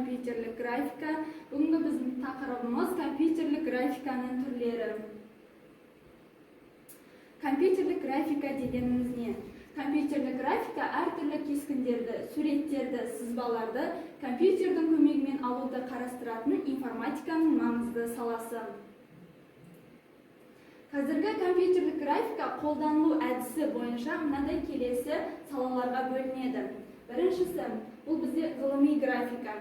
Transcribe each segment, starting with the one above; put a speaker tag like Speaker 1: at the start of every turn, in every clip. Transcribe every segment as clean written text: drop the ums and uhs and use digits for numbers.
Speaker 1: компьютерлік графика. Бүгінгі біздің тақырыбымыз компьютерлік графиканың түрлері. Компьютерлік графика дегеніміз не? Компьютерлік графика әртүрлі кескіндерді, суреттерді, сызбаларды компьютердің көмегімен алуды қарастыратын информатиканың маңызды саласы. Қазіргі компьютерлік графика қолданылу әдісі бойынша мынадай келесі салаларға бөлінеді. Біріншісі, бұл бізде ғылыми графика,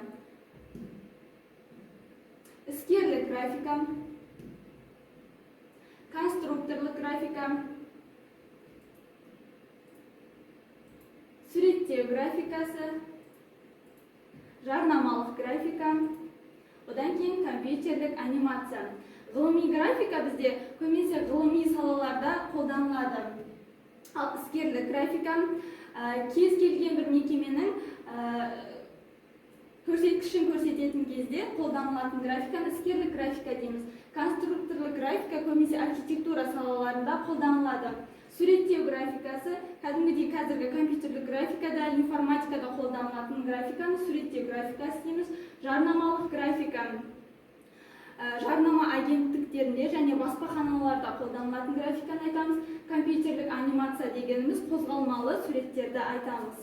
Speaker 1: іскерлік графика, конструкторлық графика, суреттеу графикасы, жарнамалық графика, одан кейін компьютерлік анимация. Ғылыми графика бізде көбінесе ғылыми салаларда қолданылады. Ал іскерлік графика кез келген бір мекеменің көрсеткішін көрсететін кезде қолданылатын графиканы іскерлік графика дейміз. Конструкторлық графика көбінесе архитектура салаларында қолданылады. Суреттеу графикасы кәдімгідей қазіргі компьютерлік графикада, информатикада қолданылатын графиканы суреттеу графикасы дейміз. Жарнамалық графика жарнама агенттіктерінде және баспаханаларда қолданылатын графиканы айтамыз. Компьютерлік анимация дегеніміз қозғалмалы суреттерді айтамыз.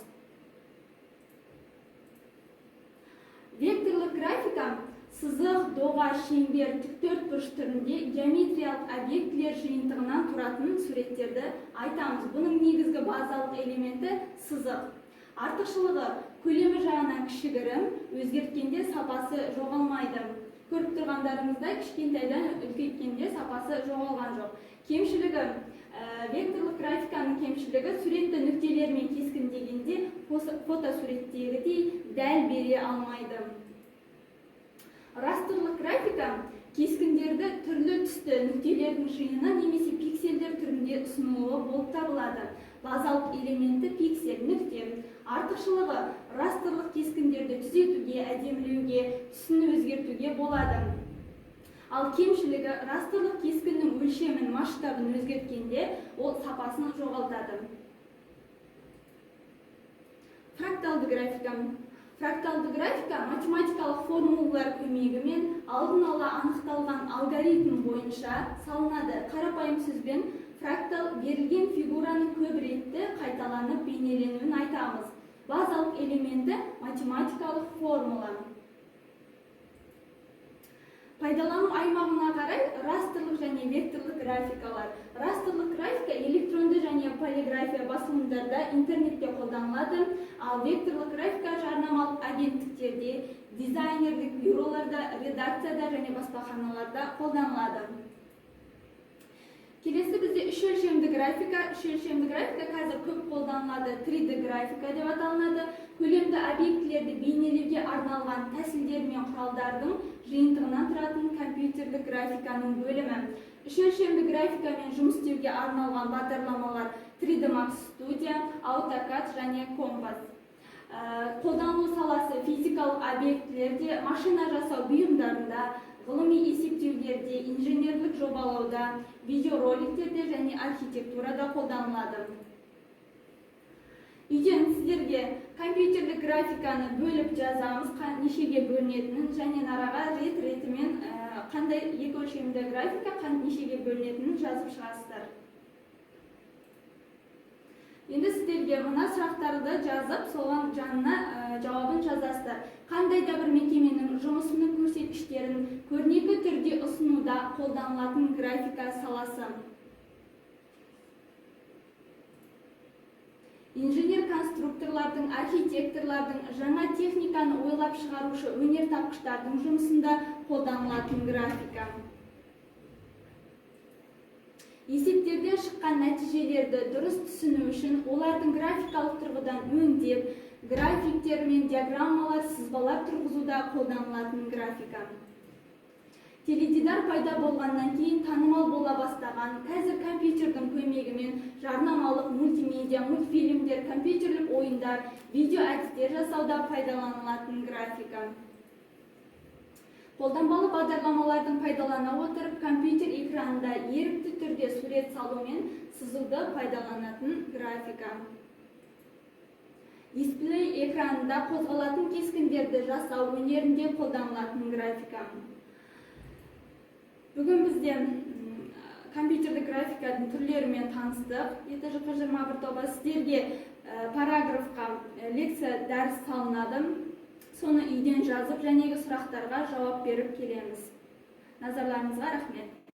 Speaker 1: Векторлық графика сызық, доға, шеңбер, тіктөртбұрыш түрінде геометриялық объектілер жиынтығынан тұратын суреттерді айтамыз. Бұның негізгі базалық элементі сызық. Артықшылығы көлемі жағынан кішігірім, өзгерткенде сапасы жоғалмайды. Көріп тұрғандарыңызда кішкентайдан үлкейткенде сапасы жоғалған жоқ. Кемшілігі векторлық графиканың кемшілігі суретті нүктелермен кескіндегенде фотосуреттегідей дәл бере алмайды. Растрлық графика кескіндерді түрлі түсті нүктелердің жиыны немесе пиксельдер түрінде ұсынылуы болып табылады. Базалық элементі пиксель, нүкте. Артықшылығы растрлық кескіндерді түзетуге, әдемілеуге, түсін өзгертуге болады. Ал кемшілігі растрлық кескіннің өлшемін, масштабын өзгерткенде ол сапасын жоғалтады. Фракталды графика. Фракталды графика математикалық формулалар көмегімен алдын ала анықталған алгоритм бойынша салынады. Қарапайым сөзбен фрактал берілген фигураның көп ретті қайталанып бейнеленуін айтамыз. Базалық элементі математикалық формула. Пайдалану аймағына қарай растрлық және векторлық графикалар. Растрлық графика электронды және полиграфия басылымдарда, интернетте қолданылады, ал векторлық графика жарнамалық агенттіктерде, дизайнерлік бюроларда, редакцияда және баспаханаларда қолданылады. Келесі бізде үш өлшемді графика. Үш өлшемді графика қазір көп қолданылады, 3D графика деп аталынады. Көлемді объектілерді бейнелеуге арналған тәсілдер мен құралдардың жиынтығынан тұратын компьютерлік графиканың бөлімі. Үш өлшемді графикамен жұмыс істеуге арналған бағдарламалар 3D Max Studio, AutoCAD және Compass. Қолданылу саласы физикалық объектілерде, машина жасау бұйымдарында, ғылыми есептеулерде, инженерлік жобалауда, видеороликтерде және архитектурада қолданылады. Үйден сіздерге компьютерлік графиканы бөліп жазамыз, нешеге бөлінетінін және нараға рет-ретімен қандай екі өлшемді графика нешеге бөлінетінін жазып шығасыздар. Енді сіздерге мына сұрақтарды жазып, соған жанына жауабын жазасыздар. Қандай да бір мекеменің жұмысының көрсеткіштерін көрнекі түрде ұсынуда қолданылатын графика саласы. Инженер-конструкторлардың, архитекторлардың, жаңа техниканы ойлап шығарушы өнертапқыштардың жұмысында қолданылатын графика. Есептерден шыққан нәтижелерді дұрыс түсіну үшін олардың графикалық тұрғыдан өңдеп, графиктер мен диаграммалар, сызбалар тұрғызуда қолданылатын графика. Теледидар пайда болғаннан кейін танымал бола бастаған, қазір компьютердің көмегімен жарнамалық, мультимедиа, мультфильмдер, компьютерлік ойындар, видео әдістер жасауда пайдаланылатын графика. Қолданбалы бағдарламалардың пайдалана отырып, компьютер экранында ерікті түрде сурет салу мен сызуды пайдаланатын графика. дисплей экранында қозғалатын кескіндерді жасау өнерінде қолданылатын графика. Бүгін бізде компьютердік графиканың түрлерімен таныстық. ETJ21 тобы сіздерге параграфқа лекция дәріс салынады. Соны үйден жазып, жәнегі сұрақтарға жауап беріп келеміз. Назарларыңызға рахмет.